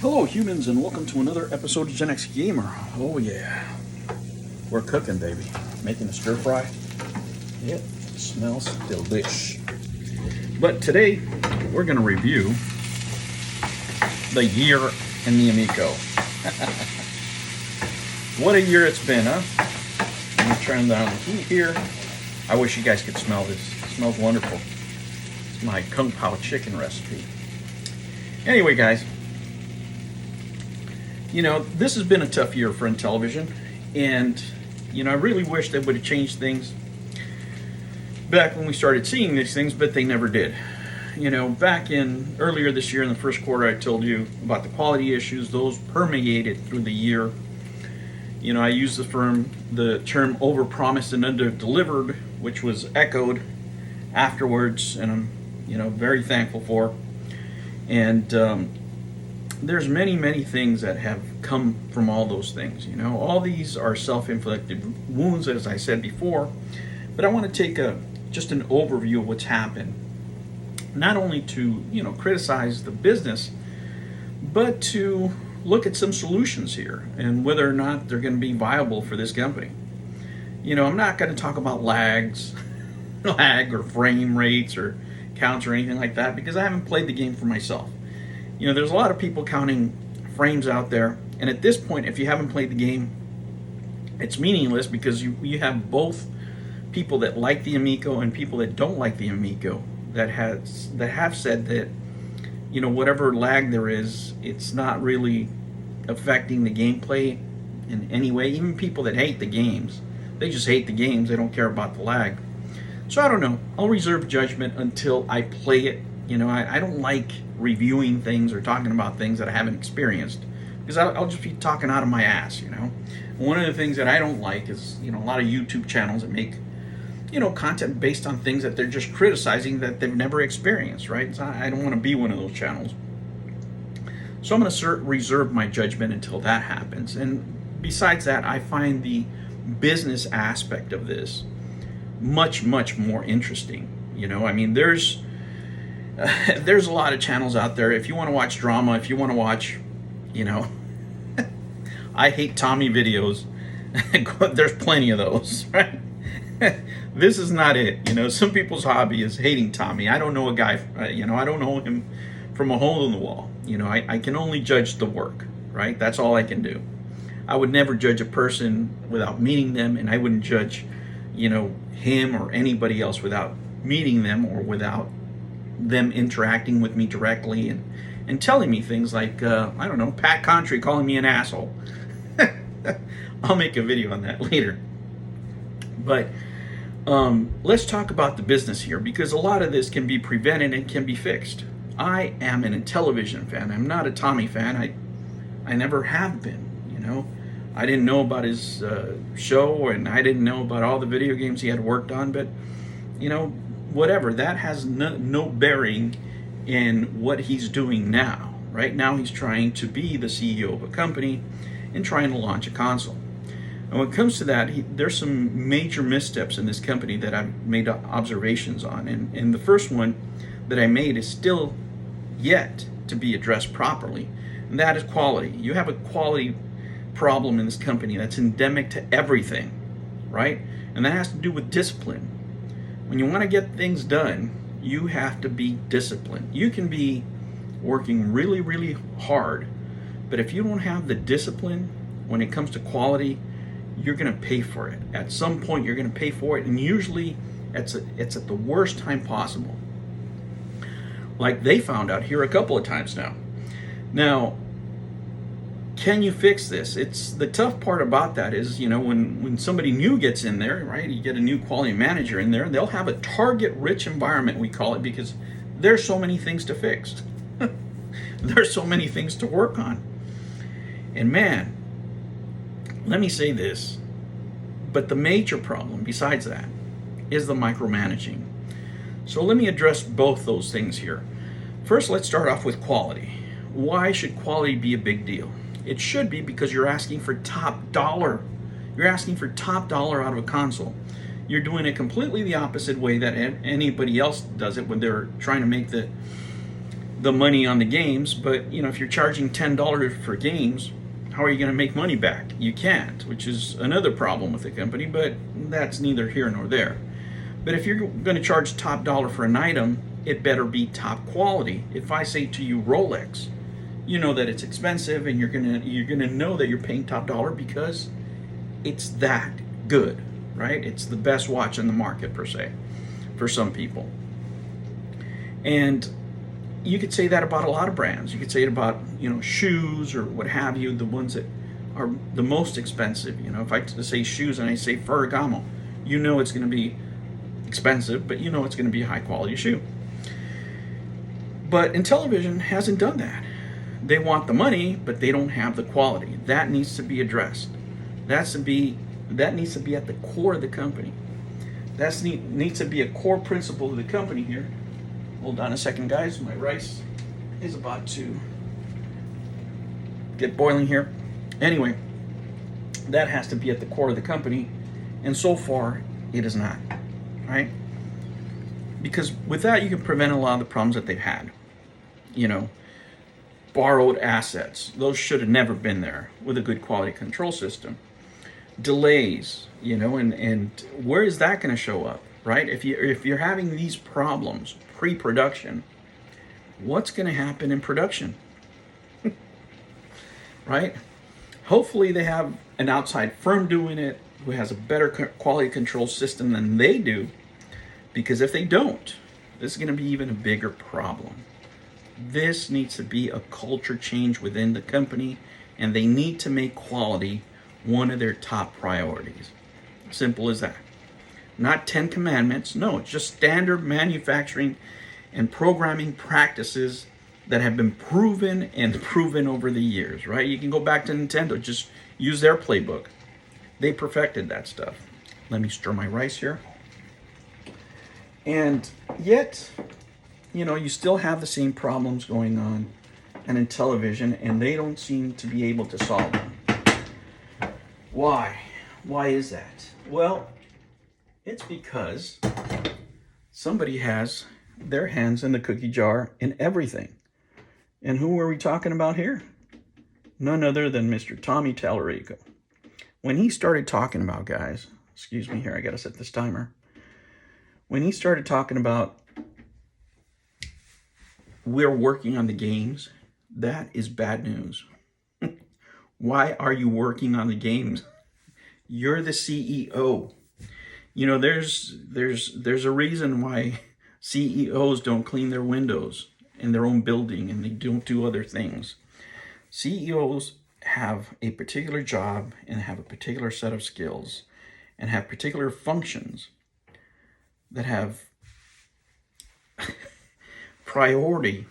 Hello humans, and welcome to another episode of Gen X Gamer. Oh yeah, we're cooking, baby. Making a stir fry. It smells delish. But today we're going to review the year in the Amico. What a year it's been, huh? I'm going to turn down the heat here. I wish you guys could smell this. It smells wonderful. It's my Kung Pao chicken recipe. Anyway, guys, you know, this has been a tough year for Intellivision, and, you know, I really wish they would have changed things back when we started seeing these things, but they never did. You know, back in earlier this year in the first quarter, I told you about the quality issues. Those permeated through the year. You know, I used the term overpromised and under-delivered, which was echoed afterwards, and I'm, you know, very thankful for. And there's many things that have come from all those things. You know, all these are self-inflicted wounds, as I said before. But I want to take just an overview of what's happened, not only to, you know, criticize the business, but to look at some solutions here and whether or not they're going to be viable for this company. You know, I'm not going to talk about lag or frame rates or counts or anything like that, because I haven't played the game for myself. You know, there's a lot of people counting frames out there, and at this point, if you haven't played the game, it's meaningless, because you have both people that like the Amico and people that don't like the Amico that have said that, you know, whatever lag there is, it's not really affecting the gameplay in any way. Even people that hate the games, they just hate the games, they don't care about the lag. So I don't know, I'll reserve judgment until I play it. You know, I don't like reviewing things or talking about things that I haven't experienced, because I'll just be talking out of my ass, you know. One of the things that I don't like is, you know, a lot of YouTube channels that make, you know, content based on things that they're just criticizing that they've never experienced, right? So I don't want to be one of those channels. So I'm going to reserve my judgment until that happens. And besides that, I find the business aspect of this much more interesting. You know, I mean, there's a lot of channels out there. If you want to watch drama, if you want to watch, you know, I hate Tommy videos, there's plenty of those, right? This is not it. You know, some people's hobby is hating Tommy. I don't know a guy, you know, I don't know him from a hole in the wall. You know, I can only judge the work, right? That's all I can do. I would never judge a person without meeting them, and I wouldn't judge, you know, him or anybody else without meeting them or without them interacting with me directly and telling me things like, I don't know, Pat Contry calling me an asshole. I'll make a video on that later. But let's talk about the business here, because a lot of this can be prevented and can be fixed. I am an Intellivision fan. I'm not a Tommy fan. I never have been, you know. I didn't know about his show, and I didn't know about all the video games he had worked on, but, you know, whatever, that has no bearing in what he's doing now. Right now he's trying to be the CEO of a company and trying to launch a console. And when it comes to that, there's some major missteps in this company that I've made observations on. And the first one that I made is still yet to be addressed properly, and that is quality. You have a quality problem in this company that's endemic to everything, right? And that has to do with discipline. When you want to get things done, you have to be disciplined. You can be working really hard, but if you don't have the discipline when it comes to quality, you're going to pay for it. At some point, you're going to pay for it, and usually it's at the worst time possible. Like they found out here a couple of times now. Now, can you fix this? It's the tough part about that is, you know, when somebody new gets in there, right? You get a new quality manager in there, they'll have a target-rich environment, we call it, because there's so many things to fix. There's so many things to work on. And man, let me say this, but the major problem besides that is the micromanaging. So let me address both those things here. First, let's start off with quality. Why should quality be a big deal? It should be because you're asking for top dollar. You're asking for top dollar out of a console. You're doing it completely the opposite way that anybody else does it when they're trying to make the the money on the games, but you know, if you're charging $10 for games, how are you going to make money back? You can't, which is another problem with the company, but that's neither here nor there. But if you're going to charge top dollar for an item, it better be top quality. If I say to you Rolex, you know that it's expensive, and you're gonna know that you're paying top dollar because it's that good, right? It's the best watch in the market per se, for some people. And you could say that about a lot of brands. You could say it about, you know, shoes or what have you, the ones that are the most expensive. You know, if I say shoes and I say Ferragamo, you know it's going to be expensive, but you know it's going to be a high quality shoe. But Intellivision hasn't done that. They want the money, but they don't have the quality. That needs to be addressed. That needs to be at the core of the company. That needs to be a core principle of the company here. Hold on a second, guys. My rice is about to get boiling here. Anyway, that has to be at the core of the company, and so far, it is not, right? Because with that, you can prevent a lot of the problems that they've had. You know, borrowed assets. Those should have never been there with a good quality control system. Delays, you know, and where is that going to show up, right? If you're having these problems pre-production, what's going to happen in production? Right? Hopefully they have an outside firm doing it who has a better quality control system than they do, because if they don't, this is going to be even a bigger problem. This needs to be a culture change within the company, and they need to make quality one of their top priorities. Simple as that. Not 10 commandments. No, it's just standard manufacturing and programming practices that have been proven over the years, right? You can go back to Nintendo, just use their playbook. They perfected that stuff. Let me stir my rice here. And yet, you know, you still have the same problems going on in Intellivision, and they don't seem to be able to solve them. Why? Why is that? Well, it's because somebody has their hands in the cookie jar in everything. And who are we talking about here? None other than Mr. Tommy Tallarico. When he started talking about, guys, excuse me here, I gotta set this timer. When he started talking about we're working on the games, that is bad news. Why are you working on the games? You're the CEO. You know, there's a reason why CEOs don't clean their windows in their own building, and they don't do other things. CEOs have a particular job and have a particular set of skills and have particular functions that have priority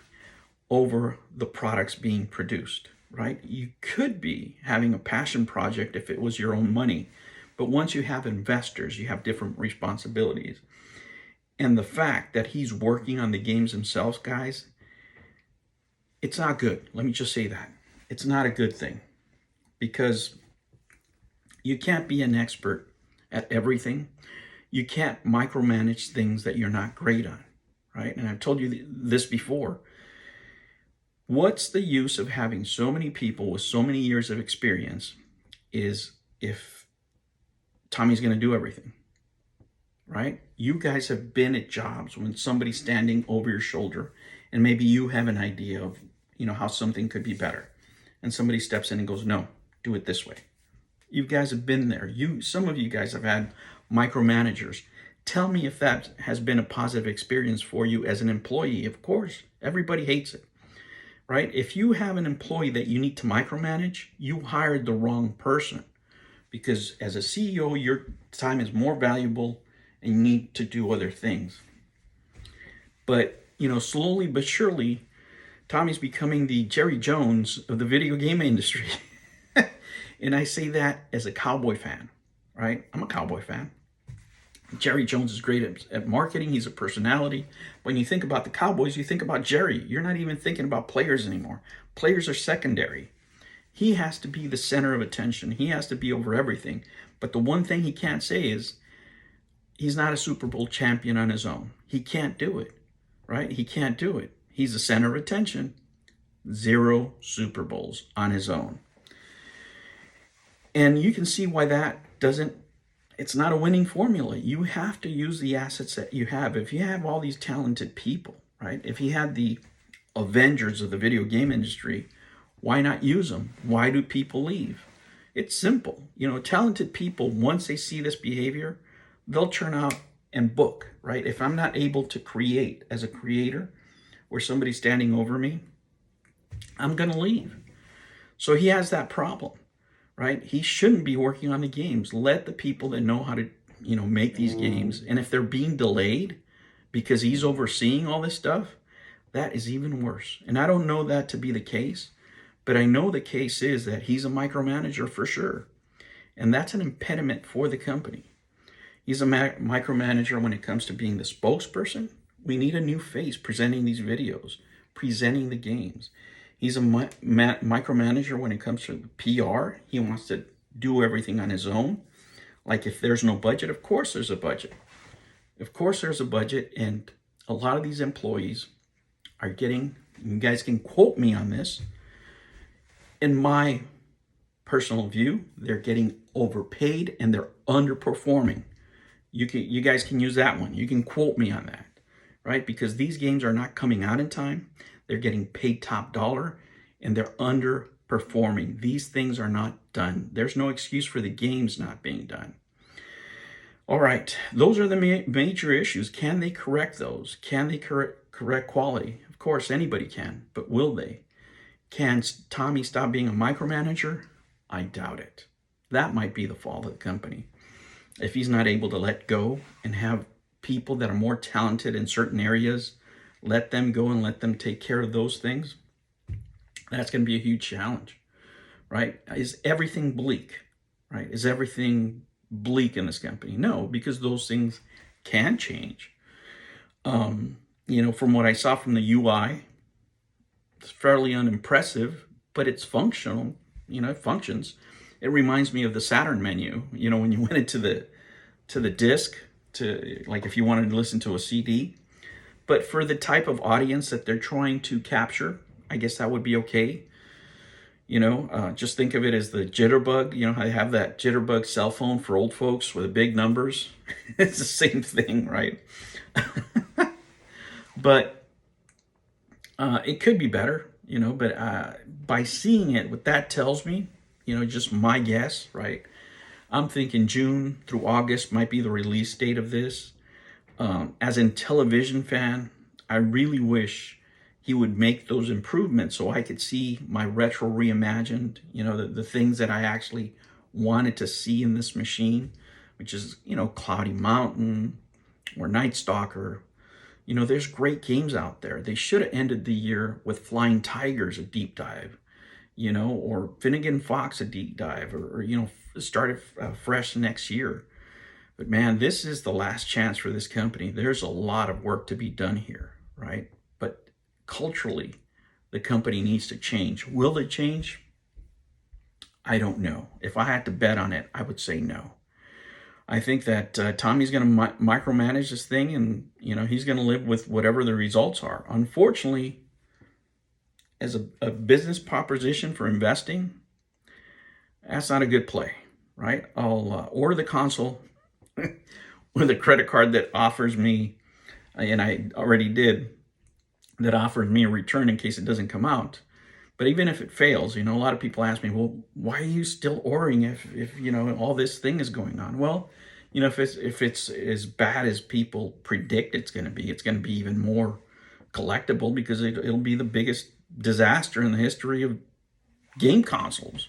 over the products being produced, right? You could be having a passion project if it was your own money, but once you have investors, you have different responsibilities. And the fact that he's working on the games themselves, guys, it's not good. Let me just say that. It's not a good thing, because you can't be an expert at everything. You can't micromanage things that you're not great on, right? And I've told you this before. What's the use of having so many people with so many years of experience is if Tommy's going to do everything, right? You guys have been at jobs when somebody's standing over your shoulder and maybe you have an idea of, you know, how something could be better. And somebody steps in and goes, no, do it this way. You guys have been there. Some of you guys have had micromanagers. Tell me if that has been a positive experience for you as an employee. Of course, everybody hates it, right? If you have an employee that you need to micromanage, you hired the wrong person, because as a CEO, your time is more valuable and you need to do other things. But, you know, slowly but surely, Tommy's becoming the Jerry Jones of the video game industry. And I say that as a cowboy fan, right? I'm a cowboy fan. Jerry Jones is great at marketing. He's a personality. When you think about the Cowboys, you think about Jerry. You're not even thinking about players anymore. Players are secondary. He has to be the center of attention. He has to be over everything. But the one thing he can't say is he's not a Super Bowl champion on his own. He can't do it, right? He can't do it. He's the center of attention. 0 Super Bowls on his own. And you can see why that it's not a winning formula. You have to use the assets that you have. If you have all these talented people, right? If you had the Avengers of the video game industry, why not use them? Why do people leave? It's simple. Talented people, once they see this behavior, they'll turn out and book, right? If I'm not able to create as a creator or somebody standing over me, I'm going to leave. So he has that problem, right? He shouldn't be working on the games. Let the people that know how to, make these games. And if they're being delayed because he's overseeing all this stuff, that is even worse. And I don't know that to be the case, but I know the case is that he's a micromanager for sure. And that's an impediment for the company. He's a micromanager when it comes to being the spokesperson. We need a new face presenting these videos, presenting the games. He's a micromanager when it comes to PR. He wants to do everything on his own. Like if there's no budget, of course there's a budget. Of course there's a budget, and a lot of these employees are getting, you guys can quote me on this, in my personal view, they're getting overpaid and they're underperforming. You guys can use that one. You can quote me on that, right? Because these games are not coming out in time. They're getting paid top dollar and they're underperforming. These things are not done. There's no excuse for the games not being done. All right, those are the major issues. Can they correct those? Can they correct quality? Of course, anybody can, but will they? Can Tommy stop being a micromanager? I doubt it. That might be the fault of the company. If he's not able to let go and have people that are more talented in certain areas, let them go and let them take care of those things, that's going to be a huge challenge, right? Is everything bleak, right? Is everything bleak in this company? No, because those things can change. From what I saw from the UI, it's fairly unimpressive, but it's functional. It functions. It reminds me of the Saturn menu. When you went into the disc, to like if you wanted to listen to a CD. But for the type of audience that they're trying to capture, I guess that would be okay. Just think of it as the jitterbug. How they have that jitterbug cell phone for old folks with the big numbers. It's the same thing, right? But it could be better, but by seeing it, what that tells me, just my guess, right? I'm thinking June through August might be the release date of this. As a television fan, I really wish he would make those improvements so I could see my retro reimagined, the things that I actually wanted to see in this machine, which is, Cloudy Mountain or Night Stalker. There's great games out there. They should have ended the year with Flying Tigers, a deep dive, or Finnegan Fox, a deep dive, or started fresh next year. But man, this is the last chance for this company. There's a lot of work to be done here, right? But culturally, the company needs to change. Will it change? I don't know. If I had to bet on it, I would say no. I think that Tommy's going to micromanage this thing, and he's going to live with whatever the results are. Unfortunately, as a business proposition for investing, that's not a good play, right? I'll order the console with a credit card that offers me, and I already did, that offers me a return in case it doesn't come out. But even if it fails, a lot of people ask me, well, why are you still ordering if all this thing is going on? Well, if it's as bad as people predict it's going to be even more collectible, because it'll be the biggest disaster in the history of game consoles,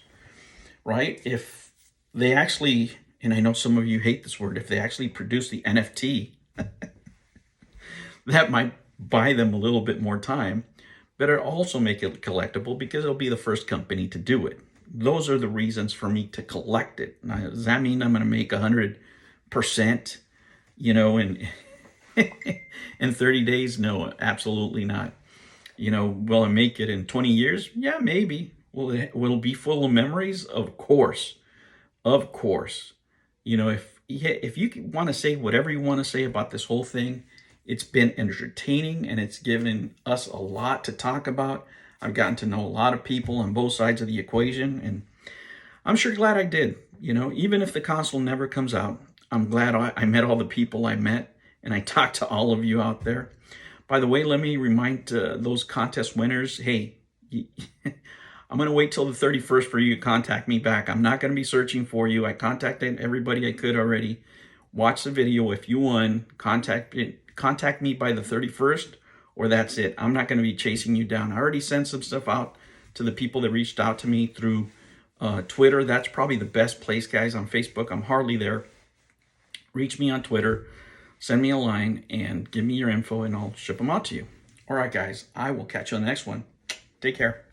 right? If they actually, and I know some of you hate this word, if they actually produce the NFT, that might buy them a little bit more time, but it'll also make it collectible because it'll be the first company to do it. Those are the reasons for me to collect it. Now, does that mean I'm going to make 100%, in 30 days? No, absolutely not. Will I make it in 20 years? Yeah, maybe. Will it be full of memories? Of course. Of course. If you want to say whatever you want to say about this whole thing, It's been entertaining, and it's given us a lot to talk about. I've gotten to know a lot of people on both sides of the equation, and I'm sure glad I did. You know, even if the console never comes out, I'm glad I met all the people I met, and I talked to all of you out there. By the way, let me remind those contest winners, hey, I'm going to wait till the 31st for you to contact me back. I'm not going to be searching for you. I contacted everybody I could already. Watch the video. If you won, contact me by the 31st, or that's it. I'm not going to be chasing you down. I already sent some stuff out to the people that reached out to me through Twitter. That's probably the best place, guys. On Facebook, I'm hardly there. Reach me on Twitter, send me a line, and give me your info, and I'll ship them out to you. All right, guys, I will catch you on the next one. Take care.